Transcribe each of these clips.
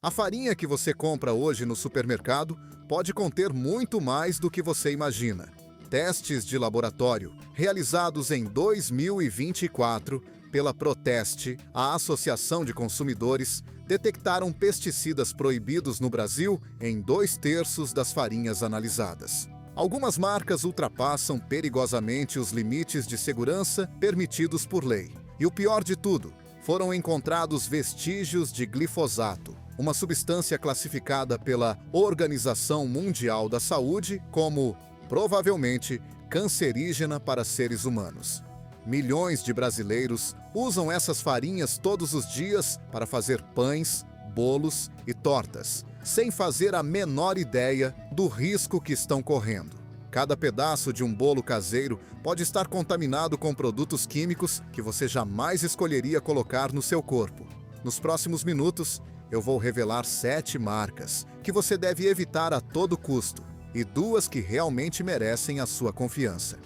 A farinha que você compra hoje no supermercado pode conter muito mais do que você imagina. Testes de laboratório, realizados em 2024 pela Proteste, a Associação de Consumidores, detectaram pesticidas proibidos no Brasil em 2/3 das farinhas analisadas. Algumas marcas ultrapassam perigosamente os limites de segurança permitidos por lei. E o pior de tudo, foram encontrados vestígios de glifosato, uma substância classificada pela Organização Mundial da Saúde como, provavelmente, cancerígena para seres humanos. Milhões de brasileiros usam essas farinhas todos os dias para fazer pães, bolos e tortas, sem fazer a menor ideia do risco que estão correndo. Cada pedaço de um bolo caseiro pode estar contaminado com produtos químicos que você jamais escolheria colocar no seu corpo. Nos próximos minutos, eu vou revelar 7 marcas que você deve evitar a todo custo e 2 que realmente merecem a sua confiança.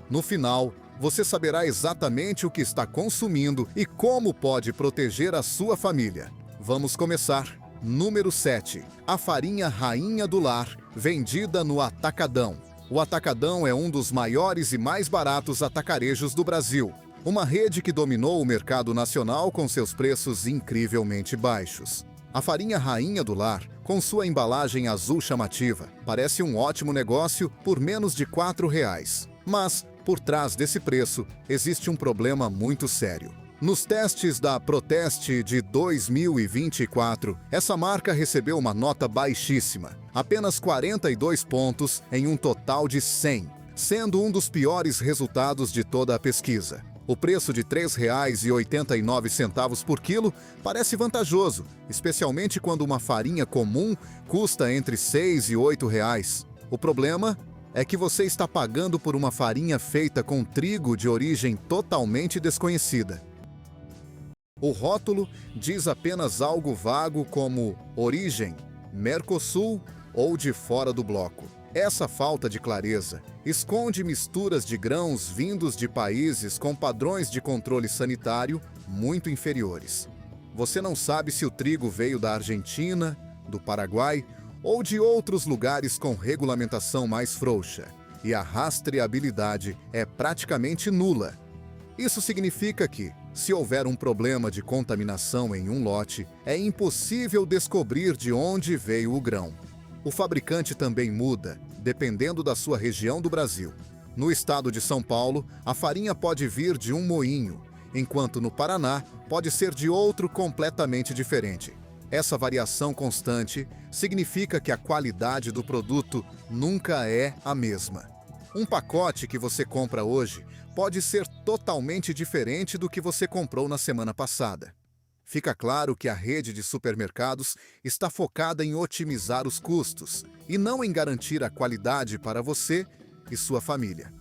No final, você saberá exatamente o que está consumindo e como pode proteger a sua família. Vamos começar. Número 7. A farinha Rainha do Lar, vendida no Atacadão. O Atacadão é um dos maiores e mais baratos atacarejos do Brasil. Uma rede que dominou o mercado nacional com seus preços incrivelmente baixos. A farinha Rainha do Lar, com sua embalagem azul chamativa, parece um ótimo negócio por menos de R$ 4. Mas, por trás desse preço, existe um problema muito sério. Nos testes da Proteste de 2024, essa marca recebeu uma nota baixíssima, apenas 42 pontos em um total de 100, sendo um dos piores resultados de toda a pesquisa. O preço de R$ 3,89 por quilo parece vantajoso, especialmente quando uma farinha comum custa entre R$ 6 e R$ 8. O problema é que você está pagando por uma farinha feita com trigo de origem totalmente desconhecida. O rótulo diz apenas algo vago como origem, Mercosul ou de fora do bloco. Essa falta de clareza esconde misturas de grãos vindos de países com padrões de controle sanitário muito inferiores. Você não sabe se o trigo veio da Argentina, do Paraguai ou de outros lugares com regulamentação mais frouxa, e a rastreabilidade é praticamente nula. Isso significa que, se houver um problema de contaminação em um lote, é impossível descobrir de onde veio o grão. O fabricante também muda, dependendo da sua região do Brasil. No estado de São Paulo, a farinha pode vir de um moinho, enquanto no Paraná pode ser de outro completamente diferente. Essa variação constante significa que a qualidade do produto nunca é a mesma. Um pacote que você compra hoje pode ser totalmente diferente do que você comprou na semana passada. Fica claro que a rede de supermercados está focada em otimizar os custos e não em garantir a qualidade para você e sua família.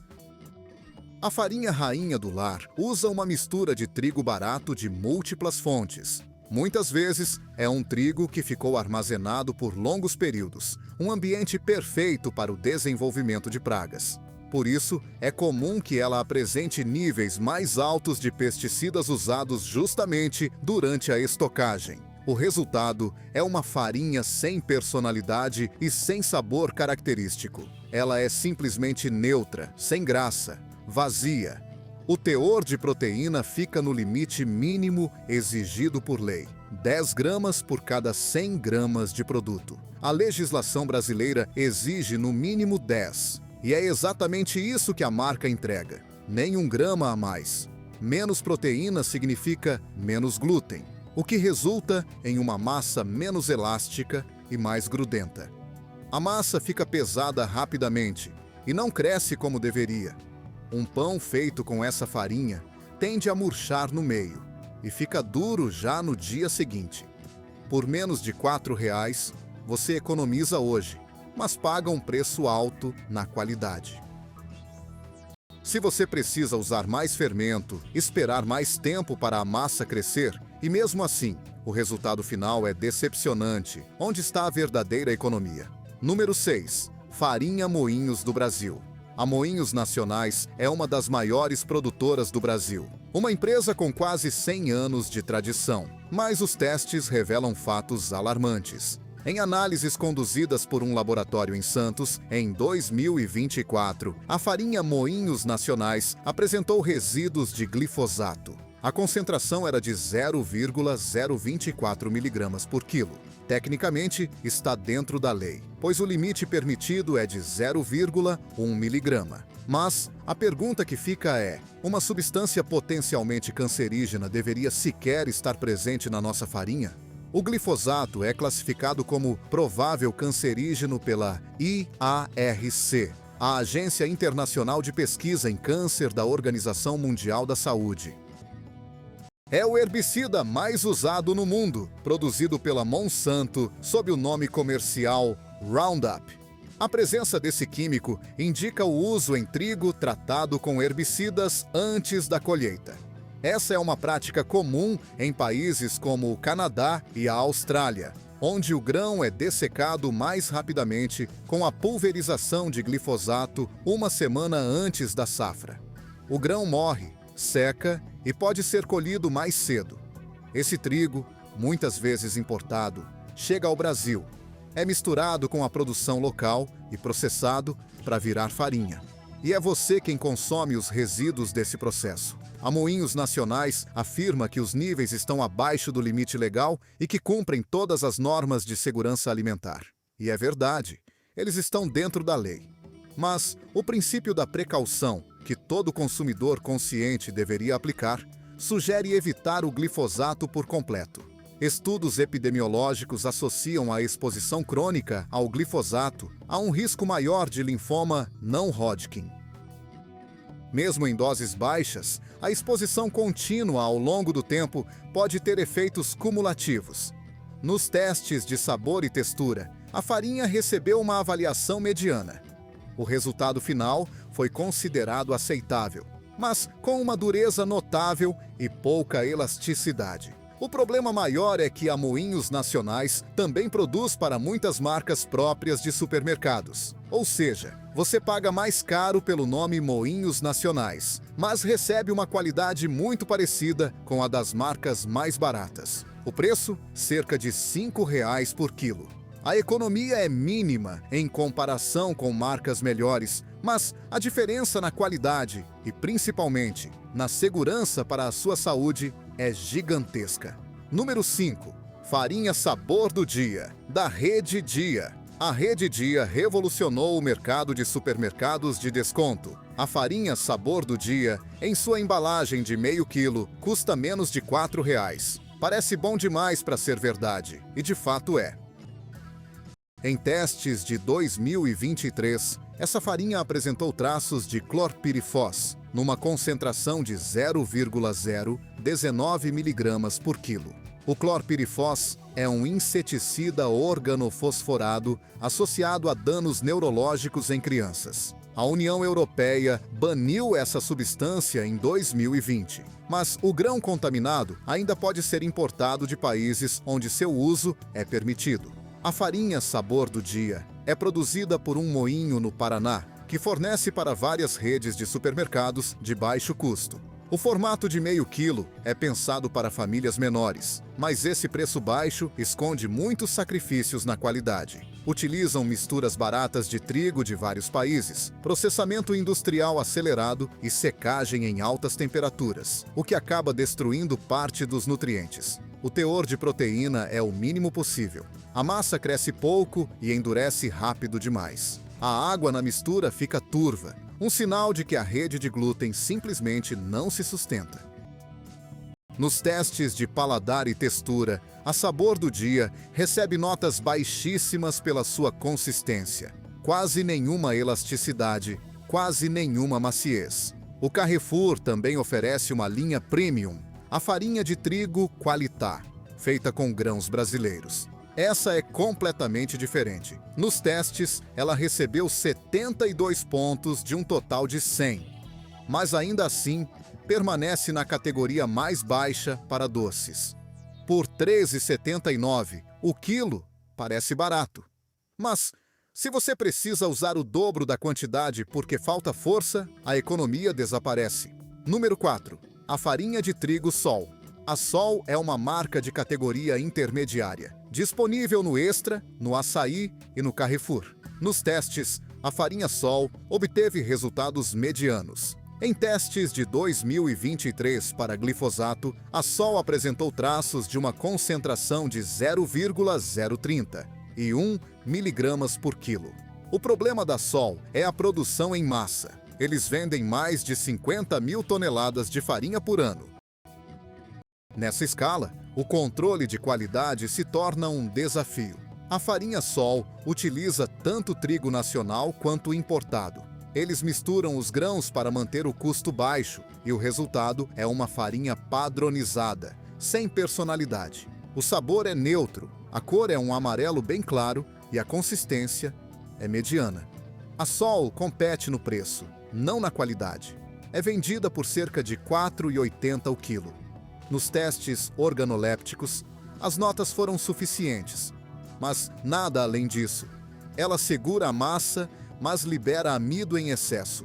A farinha Rainha do Lar usa uma mistura de trigo barato de múltiplas fontes. Muitas vezes, é um trigo que ficou armazenado por longos períodos, um ambiente perfeito para o desenvolvimento de pragas. Por isso, é comum que ela apresente níveis mais altos de pesticidas usados justamente durante a estocagem. O resultado é uma farinha sem personalidade e sem sabor característico. Ela é simplesmente neutra, sem graça, vazia. O teor de proteína fica no limite mínimo exigido por lei, 10 gramas por cada 100 gramas de produto. A legislação brasileira exige no mínimo 10. E é exatamente isso que a marca entrega. Nem 1 grama a mais. Menos proteína significa menos glúten, o que resulta em uma massa menos elástica e mais grudenta. A massa fica pesada rapidamente e não cresce como deveria. Um pão feito com essa farinha tende a murchar no meio e fica duro já no dia seguinte. Por menos de R$ 4, você economiza hoje, mas paga um preço alto na qualidade. Se você precisa usar mais fermento, esperar mais tempo para a massa crescer, e mesmo assim, o resultado final é decepcionante, onde está a verdadeira economia? Número 6. Farinha Moinhos do Brasil. A Moinhos Nacionais é uma das maiores produtoras do Brasil. Uma empresa com quase 100 anos de tradição, mas os testes revelam fatos alarmantes. Em análises conduzidas por um laboratório em Santos, em 2024, a farinha Moinhos Nacionais apresentou resíduos de glifosato. A concentração era de 0,024 mg por quilo. Tecnicamente, está dentro da lei, pois o limite permitido é de 0,1 mg. Mas a pergunta que fica é: uma substância potencialmente cancerígena deveria sequer estar presente na nossa farinha? O glifosato é classificado como provável cancerígeno pela IARC, a Agência Internacional de Pesquisa em Câncer da Organização Mundial da Saúde. É o herbicida mais usado no mundo, produzido pela Monsanto sob o nome comercial Roundup. A presença desse químico indica o uso em trigo tratado com herbicidas antes da colheita. Essa é uma prática comum em países como o Canadá e a Austrália, onde o grão é dessecado mais rapidamente com a pulverização de glifosato uma semana antes da safra. O grão morre, seca e pode ser colhido mais cedo. Esse trigo, muitas vezes importado, chega ao Brasil. É misturado com a produção local e processado para virar farinha. E é você quem consome os resíduos desse processo. A Moinhos Nacionais afirma que os níveis estão abaixo do limite legal e que cumprem todas as normas de segurança alimentar. E é verdade, eles estão dentro da lei. Mas o princípio da precaução, que todo consumidor consciente deveria aplicar, sugere evitar o glifosato por completo. Estudos epidemiológicos associam a exposição crônica ao glifosato a um risco maior de linfoma não Hodgkin. Mesmo em doses baixas, a exposição contínua ao longo do tempo pode ter efeitos cumulativos. Nos testes de sabor e textura, a farinha recebeu uma avaliação mediana. O resultado final foi considerado aceitável, mas com uma dureza notável e pouca elasticidade. O problema maior é que a Moinhos Nacionais também produz para muitas marcas próprias de supermercados. Ou seja, você paga mais caro pelo nome Moinhos Nacionais, mas recebe uma qualidade muito parecida com a das marcas mais baratas. O preço? Cerca de R$ 5,00 por quilo. A economia é mínima em comparação com marcas melhores, mas a diferença na qualidade e, principalmente, na segurança para a sua saúde é gigantesca. Número 5. Farinha Sabor do Dia, da Rede Dia. A Rede Dia revolucionou o mercado de supermercados de desconto. A farinha Sabor do Dia, em sua embalagem de meio quilo, custa menos de R$ 4,00. Parece bom demais para ser verdade, e de fato é. Em testes de 2023, essa farinha apresentou traços de clorpirifos, numa concentração de 0,019 mg por quilo. O clorpirifos é um inseticida organofosforado associado a danos neurológicos em crianças. A União Europeia baniu essa substância em 2020, mas o grão contaminado ainda pode ser importado de países onde seu uso é permitido. A farinha Sabor do Dia é produzida por um moinho no Paraná, que fornece para várias redes de supermercados de baixo custo. O formato de meio quilo é pensado para famílias menores, mas esse preço baixo esconde muitos sacrifícios na qualidade. Utilizam misturas baratas de trigo de vários países, processamento industrial acelerado e secagem em altas temperaturas, o que acaba destruindo parte dos nutrientes. O teor de proteína é o mínimo possível. A massa cresce pouco e endurece rápido demais. A água na mistura fica turva, um sinal de que a rede de glúten simplesmente não se sustenta. Nos testes de paladar e textura, a Sabor do Dia recebe notas baixíssimas pela sua consistência. Quase nenhuma elasticidade, quase nenhuma maciez. O Carrefour também oferece uma linha premium, a farinha de trigo Qualitá, feita com grãos brasileiros. Essa é completamente diferente. Nos testes, ela recebeu 72 pontos de um total de 100. Mas ainda assim, permanece na categoria mais baixa para doces. Por R$ 13,79, o quilo parece barato. Mas, se você precisa usar o dobro da quantidade porque falta força, a economia desaparece. Número 4. A farinha de trigo Sol. A Sol é uma marca de categoria intermediária, disponível no Extra, no Açaí e no Carrefour. Nos testes, a farinha Sol obteve resultados medianos. Em testes de 2023 para glifosato, a Sol apresentou traços de uma concentração de 0,030 e 1 miligramas por quilo. O problema da Sol é a produção em massa. Eles vendem mais de 50 mil toneladas de farinha por ano. Nessa escala, o controle de qualidade se torna um desafio. A farinha Sol utiliza tanto trigo nacional quanto importado. Eles misturam os grãos para manter o custo baixo e o resultado é uma farinha padronizada, sem personalidade. O sabor é neutro, a cor é um amarelo bem claro e a consistência é mediana. A Sol compete no preço, não na qualidade. É vendida por cerca de R$ 4,80 o quilo. Nos testes organolépticos, as notas foram suficientes, mas nada além disso. Ela segura a massa, mas libera amido em excesso.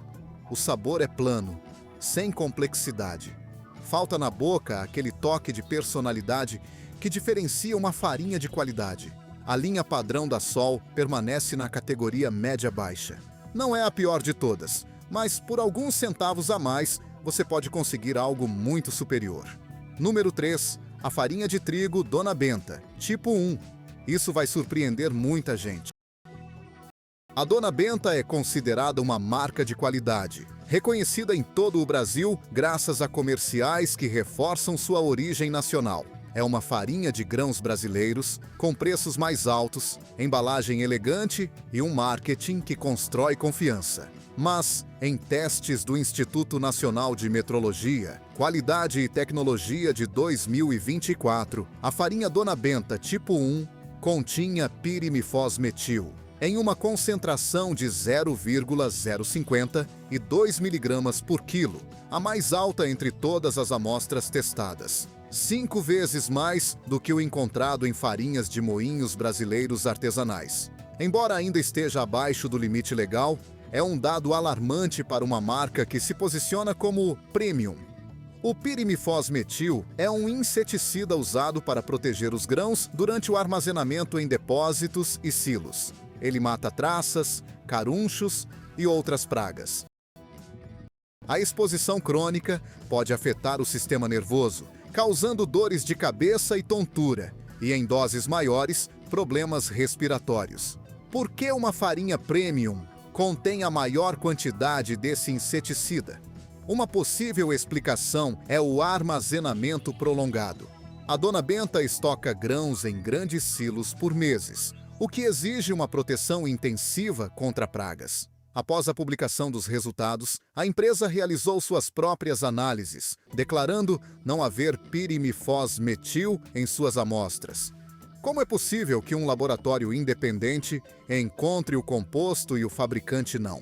O sabor é plano, sem complexidade. Falta na boca aquele toque de personalidade que diferencia uma farinha de qualidade. A linha padrão da Sol permanece na categoria média-baixa. Não é a pior de todas, mas por alguns centavos a mais, você pode conseguir algo muito superior. Número 3. A farinha de trigo Dona Benta, tipo 1. Isso vai surpreender muita gente. A Dona Benta é considerada uma marca de qualidade, reconhecida em todo o Brasil graças a comerciais que reforçam sua origem nacional. É uma farinha de grãos brasileiros, com preços mais altos, embalagem elegante e um marketing que constrói confiança. Mas, em testes do Instituto Nacional de Metrologia, Qualidade e Tecnologia de 2024, a farinha Dona Benta tipo 1 continha pirimifosmetil, em uma concentração de 0,050 e 2 miligramas por quilo, a mais alta entre todas as amostras testadas. 5 vezes mais do que o encontrado em farinhas de moinhos brasileiros artesanais. Embora ainda esteja abaixo do limite legal, é um dado alarmante para uma marca que se posiciona como premium. O pirimifosmetil é um inseticida usado para proteger os grãos durante o armazenamento em depósitos e silos. Ele mata traças, carunchos e outras pragas. A exposição crônica pode afetar o sistema nervoso, causando dores de cabeça e tontura, e em doses maiores, problemas respiratórios. Por que uma farinha premium contém a maior quantidade desse inseticida? Uma possível explicação é o armazenamento prolongado. A Dona Benta estoca grãos em grandes silos por meses, o que exige uma proteção intensiva contra pragas. Após a publicação dos resultados, a empresa realizou suas próprias análises, declarando não haver pirimifosmetil em suas amostras. Como é possível que um laboratório independente encontre o composto e o fabricante não?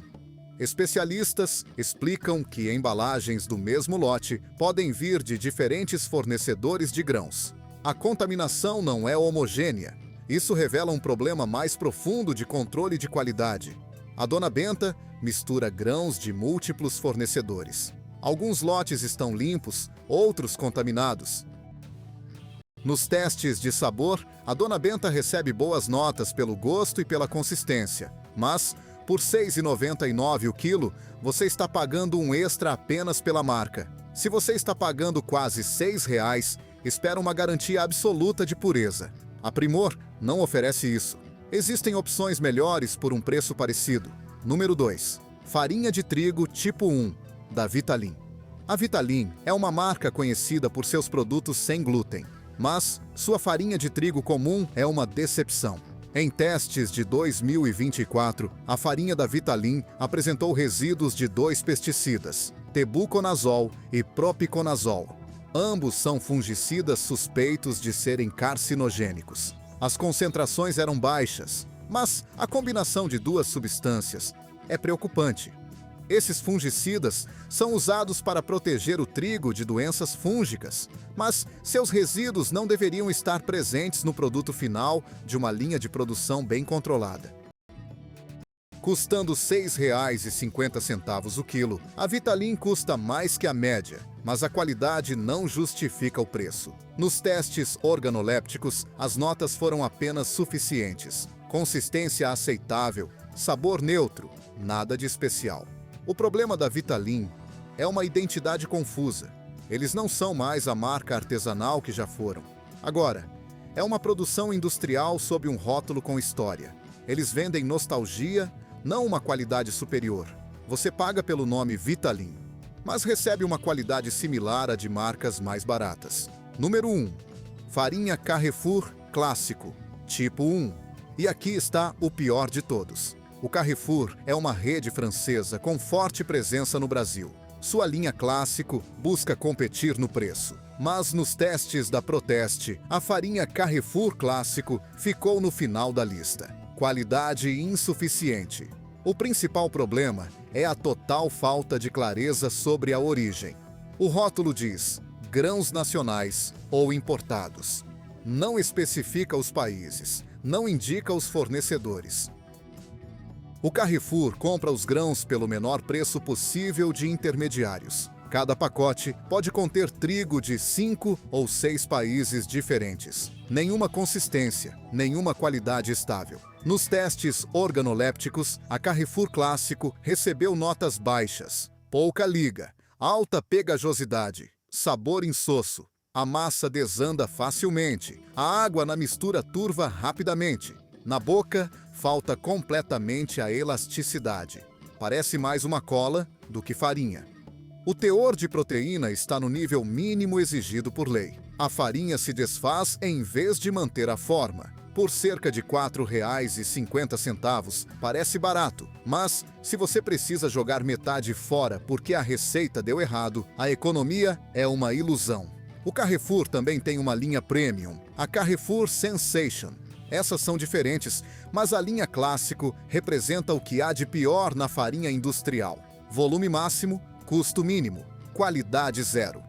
Especialistas explicam que embalagens do mesmo lote podem vir de diferentes fornecedores de grãos. A contaminação não é homogênea. Isso revela um problema mais profundo de controle de qualidade. A Dona Benta mistura grãos de múltiplos fornecedores. Alguns lotes estão limpos, outros contaminados. Nos testes de sabor, a Dona Benta recebe boas notas pelo gosto e pela consistência, mas por R$ 6,99 o quilo, você está pagando um extra apenas pela marca. Se você está pagando quase R$ 6, espera uma garantia absoluta de pureza. A Primor não oferece isso. Existem opções melhores por um preço parecido. Número 2. Farinha de trigo tipo 1, da Vitalin. A Vitalin é uma marca conhecida por seus produtos sem glúten, mas sua farinha de trigo comum é uma decepção. Em testes de 2024, a farinha da Vitalin apresentou resíduos de 2 pesticidas, tebuconazol e propiconazol. Ambos são fungicidas suspeitos de serem carcinogênicos. As concentrações eram baixas, mas a combinação de duas substâncias é preocupante. Esses fungicidas são usados para proteger o trigo de doenças fúngicas, mas seus resíduos não deveriam estar presentes no produto final de uma linha de produção bem controlada. Custando R$ 6,50 o quilo, a Vitalin custa mais que a média. mas a qualidade não justifica o preço. Nos testes organolépticos, as notas foram apenas suficientes. Consistência aceitável, sabor neutro, nada de especial. O problema da Vitalin é uma identidade confusa. Eles não são mais a marca artesanal que já foram. Agora, é uma produção industrial sob um rótulo com história. Eles vendem nostalgia, não uma qualidade superior. Você paga pelo nome Vitalin, mas recebe uma qualidade similar à de marcas mais baratas. Número 1. Farinha Carrefour Clássico, tipo 1. E aqui está o pior de todos. O Carrefour é uma rede francesa com forte presença no Brasil. Sua linha Clássico busca competir no preço. Mas nos testes da Proteste, a farinha Carrefour Clássico ficou no final da lista. Qualidade insuficiente. O principal problema é a total falta de clareza sobre a origem. O rótulo diz grãos nacionais ou importados. Não especifica os países, não indica os fornecedores. O Carrefour compra os grãos pelo menor preço possível de intermediários. Cada pacote pode conter trigo de 5 ou 6 países diferentes. Nenhuma consistência, nenhuma qualidade estável. Nos testes organolépticos, a Carrefour Clássico recebeu notas baixas, pouca liga, alta pegajosidade, sabor insosso. A massa desanda facilmente, a água na mistura turva rapidamente. Na boca, falta completamente a elasticidade. Parece mais uma cola do que farinha. O teor de proteína está no nível mínimo exigido por lei. A farinha se desfaz em vez de manter a forma. Por cerca de R$ 4,50, parece barato, mas se você precisa jogar metade fora porque a receita deu errado, a economia é uma ilusão. O Carrefour também tem uma linha premium, a Carrefour Sensation. Essas são diferentes, mas a linha Clássico representa o que há de pior na farinha industrial. Volume máximo, custo mínimo, qualidade zero.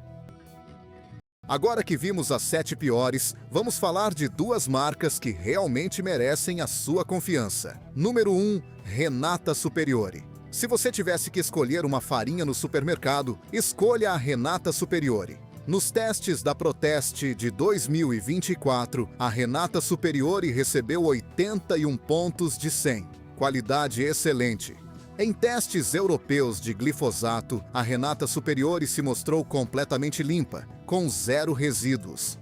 Agora que vimos as 7 piores, vamos falar de 2 marcas que realmente merecem a sua confiança. Número 1, Renata Superiore. Se você tivesse que escolher uma farinha no supermercado, escolha a Renata Superiore. Nos testes da Proteste de 2024, a Renata Superiore recebeu 81 pontos de 100. Qualidade excelente. Em testes europeus de glifosato, a Renata Superiore se mostrou completamente limpa, com 0 resíduos.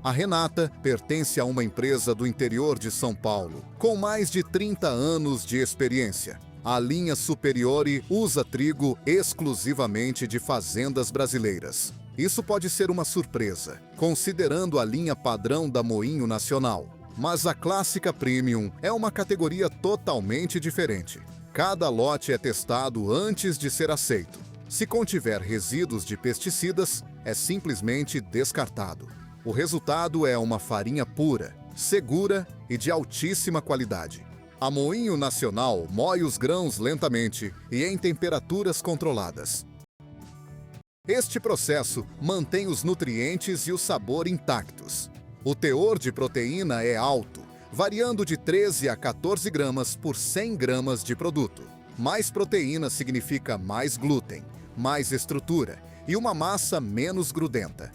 A Renata pertence a uma empresa do interior de São Paulo, com mais de 30 anos de experiência. A linha Superiore usa trigo exclusivamente de fazendas brasileiras. Isso pode ser uma surpresa, considerando a linha padrão da Moinho Nacional. Mas a Clássica Premium é uma categoria totalmente diferente. Cada lote é testado antes de ser aceito. Se contiver resíduos de pesticidas, é simplesmente descartado. O resultado é uma farinha pura, segura e de altíssima qualidade. A Moinho Nacional moe os grãos lentamente e em temperaturas controladas. Este processo mantém os nutrientes e o sabor intactos. O teor de proteína é alto, variando de 13 a 14 gramas por 100 gramas de produto. Mais proteína significa mais glúten, mais estrutura e uma massa menos grudenta.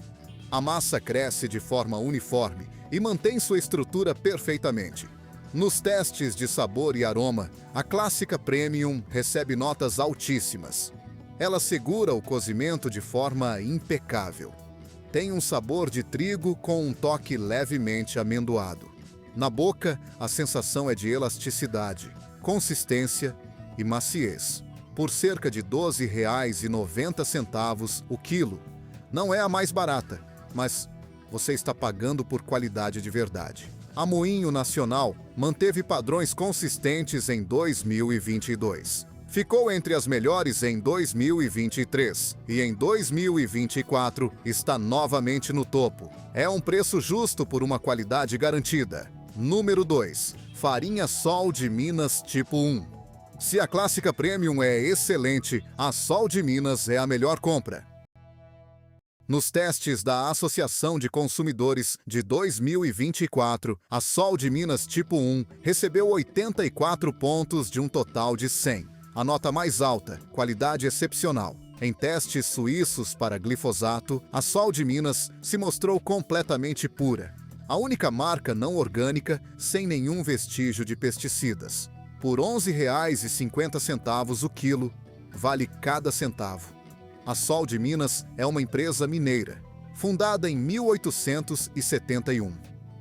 A massa cresce de forma uniforme e mantém sua estrutura perfeitamente. Nos testes de sabor e aroma, a Clássica Premium recebe notas altíssimas. Ela segura o cozimento de forma impecável. Tem um sabor de trigo com um toque levemente amendoado. Na boca, a sensação é de elasticidade, consistência e maciez. Por cerca de R$ 12,90 o quilo. Não é a mais barata, mas você está pagando por qualidade de verdade. A Moinho Nacional manteve padrões consistentes em 2022. Ficou entre as melhores em 2023 e em 2024 está novamente no topo. É um preço justo por uma qualidade garantida. Número 2. Farinha Sol de Minas Tipo 1. Se a Clássica Premium é excelente, a Sol de Minas é a melhor compra. Nos testes da Associação de Consumidores de 2024, a Sol de Minas Tipo 1 recebeu 84 pontos de um total de 100. A nota mais alta, qualidade excepcional. Em testes suíços para glifosato, a Sol de Minas se mostrou completamente pura. A única marca não orgânica sem nenhum vestígio de pesticidas. Por R$ 11,50 o quilo, vale cada centavo. A Sol de Minas é uma empresa mineira, fundada em 1871.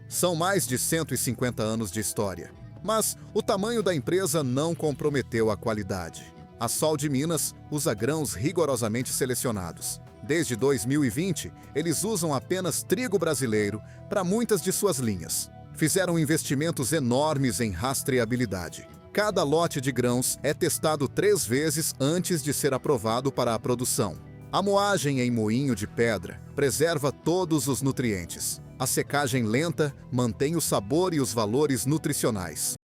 São mais de 150 anos de história, mas o tamanho da empresa não comprometeu a qualidade. A Sol de Minas usa grãos rigorosamente selecionados. Desde 2020, eles usam apenas trigo brasileiro para muitas de suas linhas. Fizeram investimentos enormes em rastreabilidade. Cada lote de grãos é testado 3 vezes antes de ser aprovado para a produção. A moagem em moinho de pedra preserva todos os nutrientes. A secagem lenta mantém o sabor e os valores nutricionais.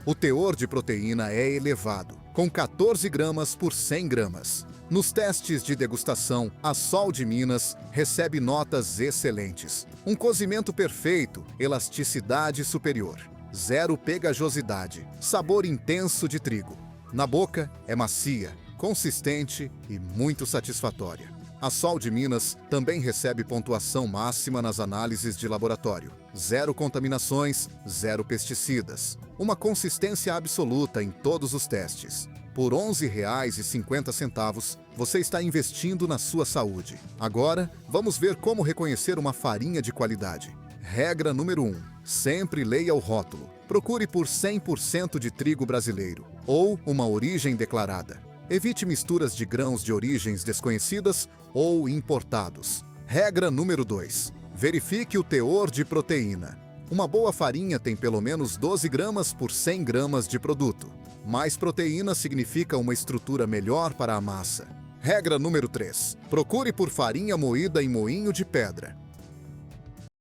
O teor de proteína é elevado, com 14 gramas por 100 gramas. Nos testes de degustação, a Sol de Minas recebe notas excelentes. Um cozimento perfeito, elasticidade superior, zero pegajosidade, sabor intenso de trigo. Na boca, é macia, consistente e muito satisfatória. A Sol de Minas também recebe pontuação máxima nas análises de laboratório. 0 contaminações, 0 pesticidas. Uma consistência absoluta em todos os testes. Por R$ 11,50, você está investindo na sua saúde. Agora, vamos ver como reconhecer uma farinha de qualidade. Regra número 1. Sempre leia o rótulo. Procure por 100% de trigo brasileiro ou uma origem declarada. Evite misturas de grãos de origens desconhecidas ou importados. Regra número 2. Verifique o teor de proteína. Uma boa farinha tem pelo menos 12 gramas por 100 gramas de produto. Mais proteína significa uma estrutura melhor para a massa. Regra número 3. Procure por farinha moída em moinho de pedra.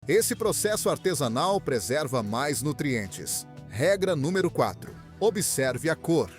Esse processo artesanal preserva mais nutrientes. Regra número 4. Observe a cor.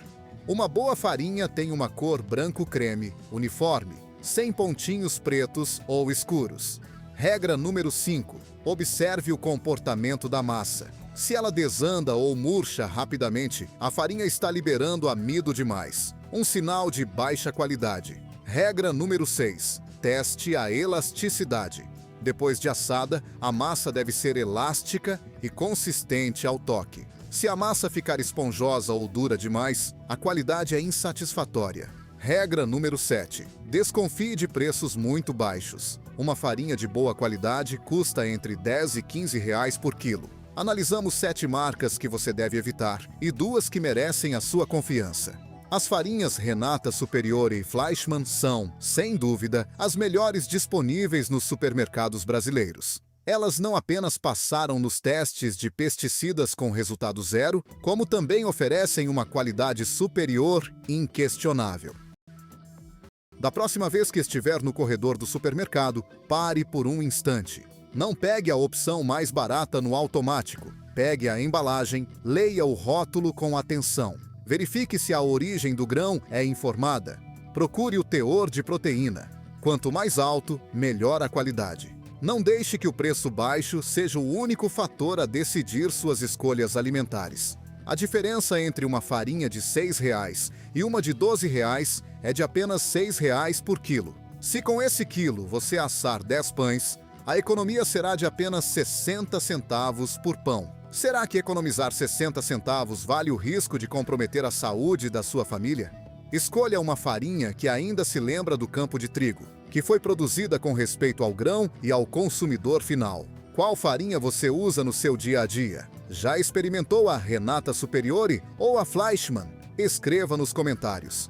Uma boa farinha tem uma cor branco-creme, uniforme, sem pontinhos pretos ou escuros. Regra número 5. Observe o comportamento da massa. Se ela desanda ou murcha rapidamente, a farinha está liberando amido demais. Um sinal de baixa qualidade. Regra número 6. Teste a elasticidade. Depois de assada, a massa deve ser elástica e consistente ao toque. Se a massa ficar esponjosa ou dura demais, a qualidade é insatisfatória. Regra número 7. Desconfie de preços muito baixos. Uma farinha de boa qualidade custa entre R$ 10 e R$ 15 por quilo. Analisamos 7 marcas que você deve evitar e 2 que merecem a sua confiança. As farinhas Renata Superiore e Fleischmann são, sem dúvida, as melhores disponíveis nos supermercados brasileiros. Elas não apenas passaram nos testes de pesticidas com resultado zero, como também oferecem uma qualidade superior inquestionável. Da próxima vez que estiver no corredor do supermercado, pare por um instante. Não pegue a opção mais barata no automático. Pegue a embalagem, leia o rótulo com atenção. Verifique se a origem do grão é informada. Procure o teor de proteína. Quanto mais alto, melhor a qualidade. Não deixe que o preço baixo seja o único fator a decidir suas escolhas alimentares. A diferença entre uma farinha de R$ 6 e uma de R$ 12 é de apenas R$ 6 por quilo. Se com esse quilo você assar 10 pães, a economia será de apenas 60 centavos por pão. Será que economizar 60 centavos vale o risco de comprometer a saúde da sua família? Escolha uma farinha que ainda se lembra do campo de trigo, que foi produzida com respeito ao grão e ao consumidor final. Qual farinha você usa no seu dia a dia? Já experimentou a Renata Superiore ou a Fleischmann? Escreva nos comentários.